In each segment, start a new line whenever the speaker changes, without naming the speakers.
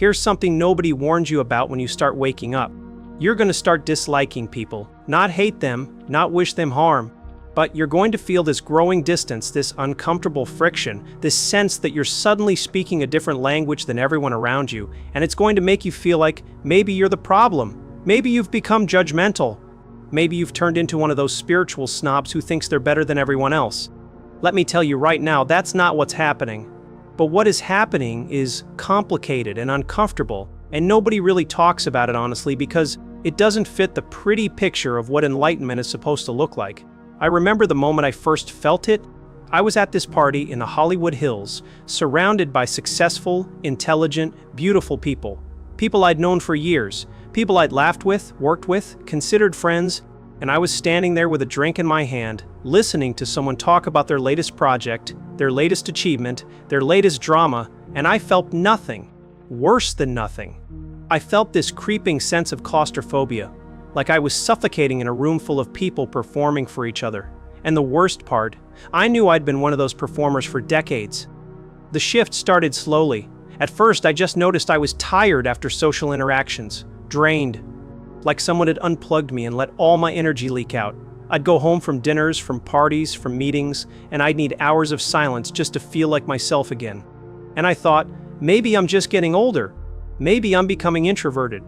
Here's something nobody warned you about when you start waking up. You're going to start disliking people, not hate them, not wish them harm, but you're going to feel this growing distance, this uncomfortable friction, this sense that you're suddenly speaking a different language than everyone around you, and it's going to make you feel like maybe you're the problem. Maybe you've become judgmental. Maybe you've turned into one of those spiritual snobs who thinks they're better than everyone else. Let me tell you right now, that's not what's happening. But what is happening is complicated and uncomfortable, and nobody really talks about it honestly because it doesn't fit the pretty picture of what enlightenment is supposed to look like. I remember the moment I first felt it. I was at this party in the Hollywood Hills, surrounded by successful, intelligent, beautiful people. People I'd known for years, people I'd laughed with, worked with, considered friends, and I was standing there with a drink in my hand, listening to someone talk about their latest project, their latest achievement, their latest drama, and I felt nothing. Worse than nothing. I felt this creeping sense of claustrophobia, like I was suffocating in a room full of people performing for each other. And the worst part, I knew I'd been one of those performers for decades. The shift started slowly. At first, I just noticed I was tired after social interactions, drained, like someone had unplugged me and let all my energy leak out. I'd go home from dinners, from parties, from meetings, and I'd need hours of silence just to feel like myself again. And I thought, maybe I'm just getting older. Maybe I'm becoming introverted.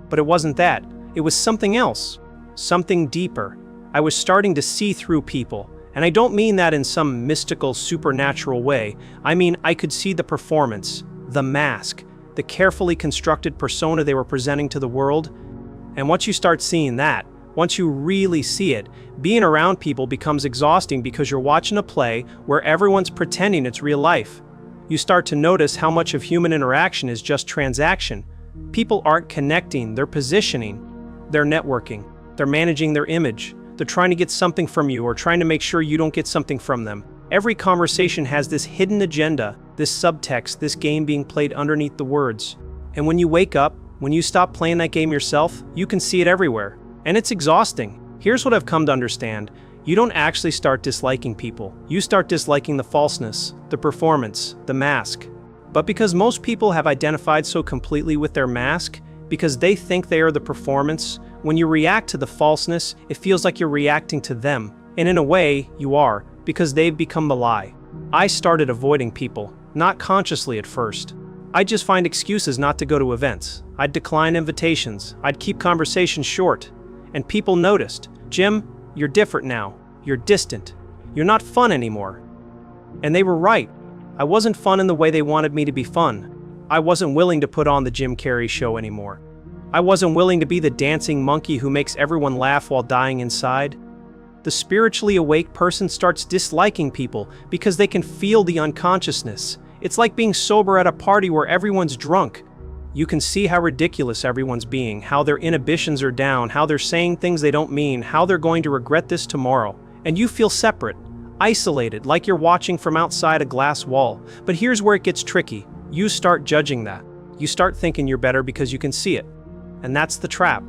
But it wasn't that. It was something else, something deeper. I was starting to see through people, and I don't mean that in some mystical, supernatural way. I mean, I could see the performance, the mask, the carefully constructed persona they were presenting to the world. And once you start seeing that, once you really see it, being around people becomes exhausting because you're watching a play where everyone's pretending it's real life. You start to notice how much of human interaction is just transaction. People aren't connecting, they're positioning. They're networking, they're managing their image, they're trying to get something from you or trying to make sure you don't get something from them. Every conversation has this hidden agenda, this subtext, this game being played underneath the words. And when you wake up, when you stop playing that game yourself, you can see it everywhere. And it's exhausting. Here's what I've come to understand. You don't actually start disliking people. You start disliking the falseness, the performance, the mask. But because most people have identified so completely with their mask, because they think they are the performance, when you react to the falseness, it feels like you're reacting to them. And in a way, you are, because they've become the lie. I started avoiding people, not consciously at first. I'd just find excuses not to go to events. I'd decline invitations. I'd keep conversations short. And people noticed, Jim, you're different now. You're distant. You're not fun anymore. And they were right. I wasn't fun in the way they wanted me to be fun. I wasn't willing to put on the Jim Carrey show anymore. I wasn't willing to be the dancing monkey who makes everyone laugh while dying inside. The spiritually awake person starts disliking people because they can feel the unconsciousness. It's like being sober at a party where everyone's drunk. You can see how ridiculous everyone's being, how their inhibitions are down, how they're saying things they don't mean, how they're going to regret this tomorrow. And you feel separate, isolated, like you're watching from outside a glass wall. But here's where it gets tricky. You start judging that. You start thinking you're better because you can see it. And that's the trap.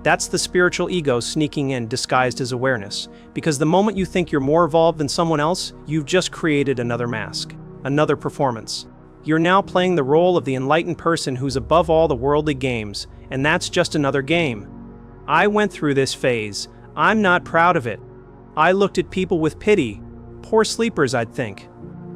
That's the spiritual ego sneaking in disguised as awareness. Because the moment you think you're more evolved than someone else, you've just created another mask, another performance. You're now playing the role of the enlightened person who's above all the worldly games, and that's just another game. I went through this phase. I'm not proud of it. I looked at people with pity. Poor sleepers, I'd think.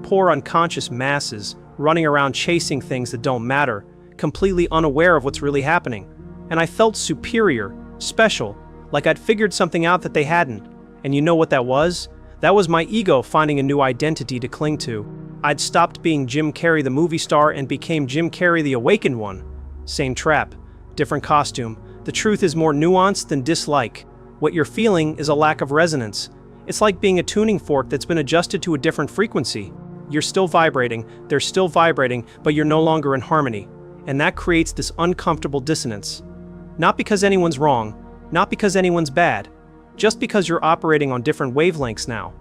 Poor unconscious masses, running around chasing things that don't matter, completely unaware of what's really happening. And I felt superior, special, like I'd figured something out that they hadn't. And you know what that was? That was my ego finding a new identity to cling to. I'd stopped being Jim Carrey the movie star and became Jim Carrey the awakened one. Same trap, different costume. The truth is more nuanced than dislike. What you're feeling is a lack of resonance. It's like being a tuning fork that's been adjusted to a different frequency. You're still vibrating, they're still vibrating, but you're no longer in harmony. And that creates this uncomfortable dissonance. Not because anyone's wrong, not because anyone's bad, just because you're operating on different wavelengths now.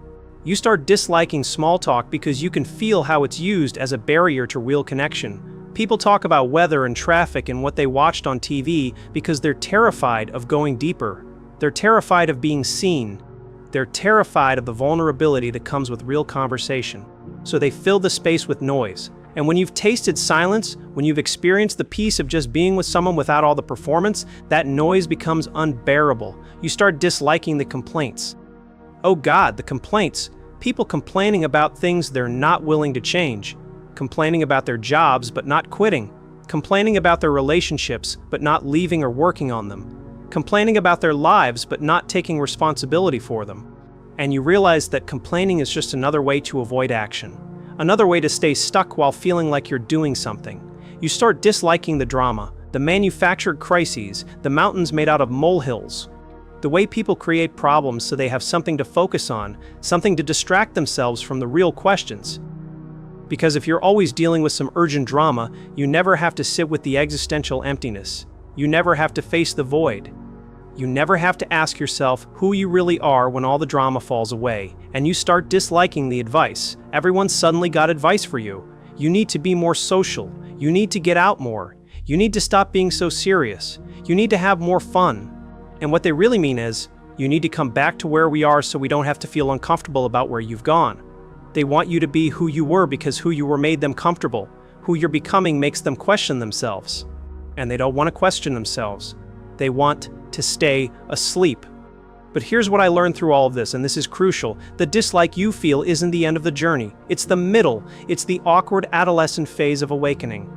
You start disliking small talk because you can feel how it's used as a barrier to real connection. People talk about weather and traffic and what they watched on TV because they're terrified of going deeper. They're terrified of being seen. They're terrified of the vulnerability that comes with real conversation. So they fill the space with noise. And when you've tasted silence, when you've experienced the peace of just being with someone without all the performance, that noise becomes unbearable. You start disliking the complaints. Oh God, the complaints. People complaining about things they're not willing to change. Complaining about their jobs but not quitting. Complaining about their relationships but not leaving or working on them. Complaining about their lives but not taking responsibility for them. And you realize that complaining is just another way to avoid action. Another way to stay stuck while feeling like you're doing something. You start disliking the drama, the manufactured crises, the mountains made out of molehills. The way people create problems so they have something to focus on, something to distract themselves from the real questions. Because if you're always dealing with some urgent drama, you never have to sit with the existential emptiness. You never have to face the void. You never have to ask yourself who you really are when all the drama falls away, and you start disliking the advice. Everyone's suddenly got advice for you. You need to be more social. You need to get out more. You need to stop being so serious. You need to have more fun. And what they really mean is, you need to come back to where we are so we don't have to feel uncomfortable about where you've gone. They want you to be who you were because who you were made them comfortable. Who you're becoming makes them question themselves. And they don't want to question themselves. They want to stay asleep. But here's what I learned through all of this, and this is crucial. The dislike you feel isn't the end of the journey. It's the middle. It's the awkward adolescent phase of awakening.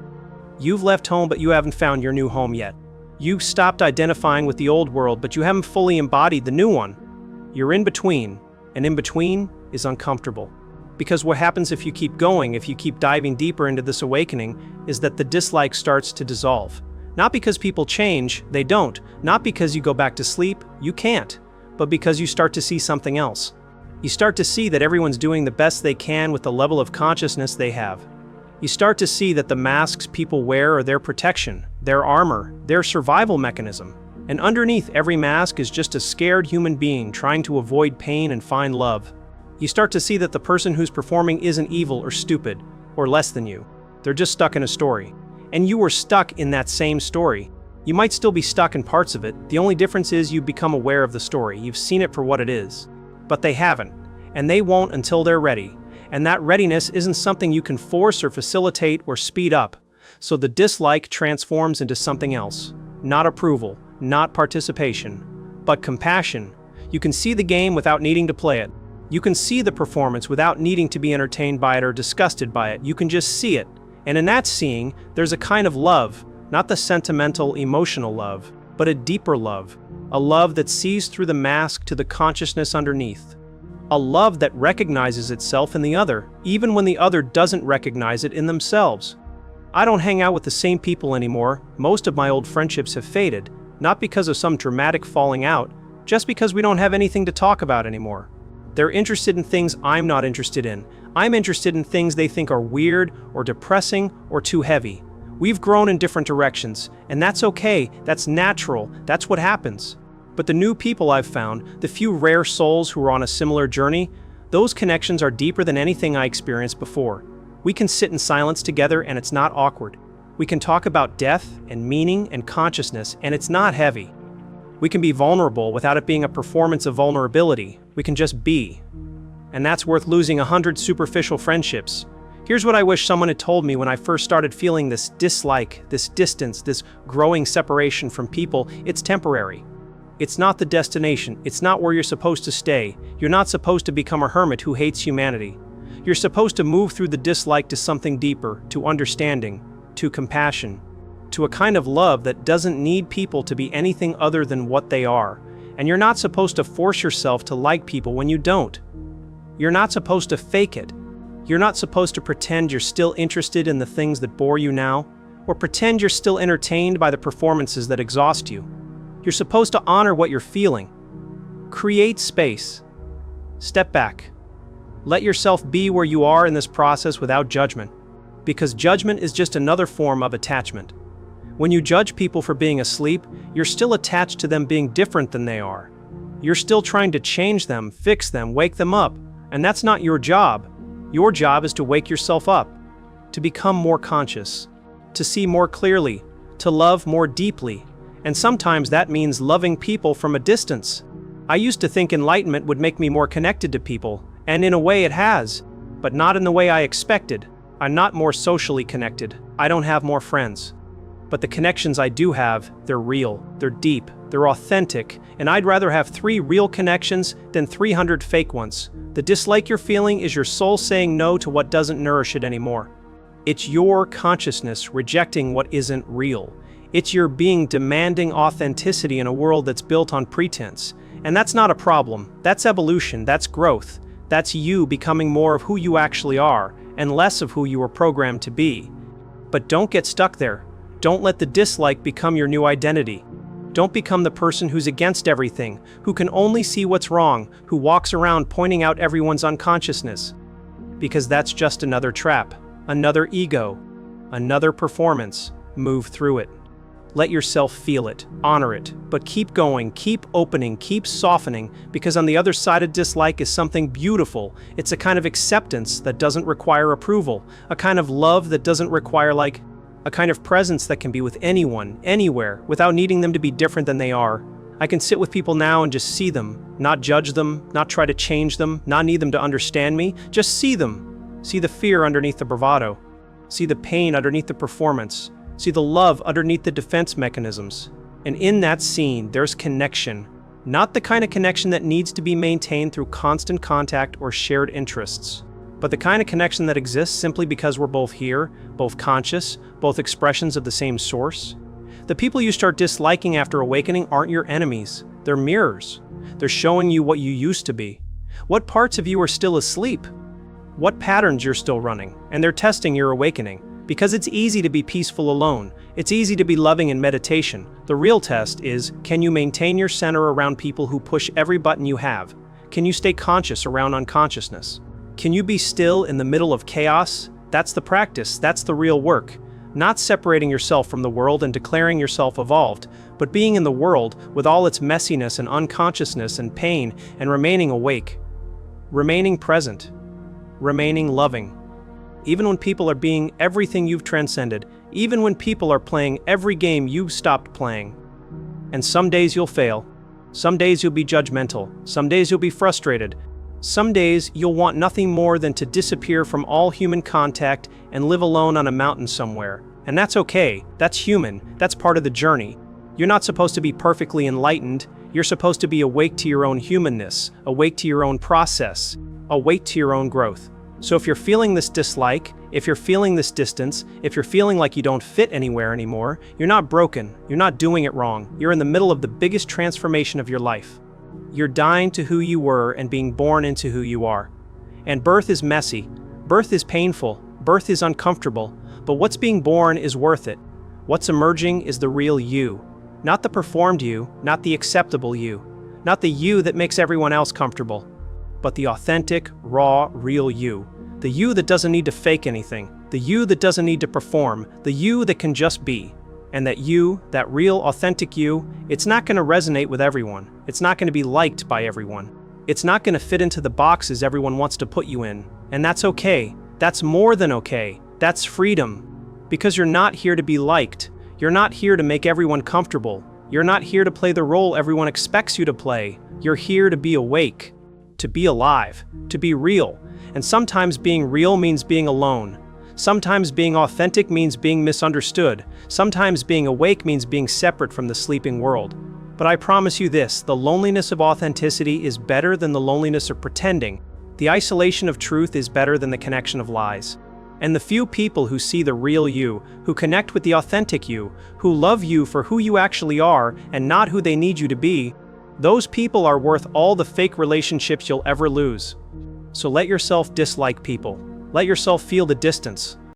You've left home, but you haven't found your new home yet. You've stopped identifying with the old world, but you haven't fully embodied the new one. You're in between, and in between is uncomfortable. Because what happens if you keep going, if you keep diving deeper into this awakening, is that the dislike starts to dissolve. Not because people change, they don't. Not because you go back to sleep, you can't. But because you start to see something else. You start to see that everyone's doing the best they can with the level of consciousness they have. You start to see that the masks people wear are their protection, their armor, their survival mechanism. And underneath every mask is just a scared human being trying to avoid pain and find love. You start to see that the person who's performing isn't evil or stupid, or less than you. They're just stuck in a story. And you were stuck in that same story. You might still be stuck in parts of it. The only difference is you've become aware of the story. You've seen it for what it is. But they haven't. And they won't until they're ready. And that readiness isn't something you can force or facilitate or speed up. So the dislike transforms into something else. Not approval, not participation, but compassion. You can see the game without needing to play it. You can see the performance without needing to be entertained by it or disgusted by it. You can just see it. And in that seeing, there's a kind of love, not the sentimental, emotional love, but a deeper love. A love that sees through the mask to the consciousness underneath. A love that recognizes itself in the other, even when the other doesn't recognize it in themselves. I don't hang out with the same people anymore. Most of my old friendships have faded, not because of some dramatic falling out, just because we don't have anything to talk about anymore. They're interested in things I'm not interested in. I'm interested in things they think are weird or depressing or too heavy. We've grown in different directions, and that's okay, that's natural, that's what happens. But the new people I've found, the few rare souls who are on a similar journey, those connections are deeper than anything I experienced before. We can sit in silence together and it's not awkward. We can talk about death and meaning and consciousness and it's not heavy. We can be vulnerable without it being a performance of vulnerability. We can just be. And that's worth losing 100 superficial friendships. Here's what I wish someone had told me when I first started feeling this dislike, this distance, this growing separation from people. It's temporary. It's not the destination. It's not where you're supposed to stay. You're not supposed to become a hermit who hates humanity. You're supposed to move through the dislike to something deeper, to understanding, to compassion, to a kind of love that doesn't need people to be anything other than what they are. And you're not supposed to force yourself to like people when you don't. You're not supposed to fake it. You're not supposed to pretend you're still interested in the things that bore you now, or pretend you're still entertained by the performances that exhaust you. You're supposed to honor what you're feeling. Create space. Step back. Let yourself be where you are in this process without judgment, because judgment is just another form of attachment. When you judge people for being asleep, you're still attached to them being different than they are. You're still trying to change them, fix them, wake them up, and that's not your job. Your job is to wake yourself up, to become more conscious, to see more clearly, to love more deeply, and sometimes that means loving people from a distance. I used to think enlightenment would make me more connected to people, and in a way it has, but not in the way I expected. I'm not more socially connected. I don't have more friends. But the connections I do have, they're real, they're deep, they're authentic, and I'd rather have 3 real connections than 300 fake ones. The dislike you're feeling is your soul saying no to what doesn't nourish it anymore. It's your consciousness rejecting what isn't real. It's your being demanding authenticity in a world that's built on pretense. And that's not a problem. That's evolution, that's growth. That's you becoming more of who you actually are, and less of who you were programmed to be. But don't get stuck there. Don't let the dislike become your new identity. Don't become the person who's against everything, who can only see what's wrong, who walks around pointing out everyone's unconsciousness. Because that's just another trap, another ego, another performance. Move through it. Let yourself feel it, honor it, but keep going, keep opening, keep softening, because on the other side of dislike is something beautiful. It's a kind of acceptance that doesn't require approval, a kind of love that doesn't require a kind of presence that can be with anyone, anywhere, without needing them to be different than they are. I can sit with people now and just see them, not judge them, not try to change them, not need them to understand me, just see them. See the fear underneath the bravado. See the pain underneath the performance. See the love underneath the defense mechanisms. And in that scene, there's connection. Not the kind of connection that needs to be maintained through constant contact or shared interests, but the kind of connection that exists simply because we're both here, both conscious, both expressions of the same source. The people you start disliking after awakening aren't your enemies. They're mirrors. They're showing you what you used to be. What parts of you are still asleep? What patterns you're still running? And they're testing your awakening. Because it's easy to be peaceful alone. It's easy to be loving in meditation. The real test is, can you maintain your center around people who push every button you have? Can you stay conscious around unconsciousness? Can you be still in the middle of chaos? That's the practice, that's the real work. Not separating yourself from the world and declaring yourself evolved, but being in the world with all its messiness and unconsciousness and pain and remaining awake. Remaining present. Remaining loving. Even when people are being everything you've transcended, even when people are playing every game you've stopped playing. And some days you'll fail. Some days you'll be judgmental. Some days you'll be frustrated. Some days you'll want nothing more than to disappear from all human contact and live alone on a mountain somewhere. And that's okay. That's human. That's part of the journey. You're not supposed to be perfectly enlightened. You're supposed to be awake to your own humanness, awake to your own process, awake to your own growth. So if you're feeling this dislike, if you're feeling this distance, if you're feeling like you don't fit anywhere anymore, you're not broken, you're not doing it wrong, you're in the middle of the biggest transformation of your life. You're dying to who you were and being born into who you are. And birth is messy, birth is painful, birth is uncomfortable, but what's being born is worth it. What's emerging is the real you, not the performed you, not the acceptable you, not the you that makes everyone else comfortable, but the authentic, raw, real you. The you that doesn't need to fake anything. The you that doesn't need to perform. The you that can just be. And that you, that real, authentic you, it's not going to resonate with everyone. It's not going to be liked by everyone. It's not going to fit into the boxes everyone wants to put you in. And that's okay. That's more than okay. That's freedom. Because you're not here to be liked. You're not here to make everyone comfortable. You're not here to play the role everyone expects you to play. You're here to be awake. To be alive, to be real. And sometimes being real means being alone. Sometimes being authentic means being misunderstood. Sometimes being awake means being separate from the sleeping world. But I promise you this, the loneliness of authenticity is better than the loneliness of pretending. The isolation of truth is better than the connection of lies. And the few people who see the real you, who connect with the authentic you, who love you for who you actually are and not who they need you to be, those people are worth all the fake relationships you'll ever lose. So let yourself dislike people. Let yourself feel the distance.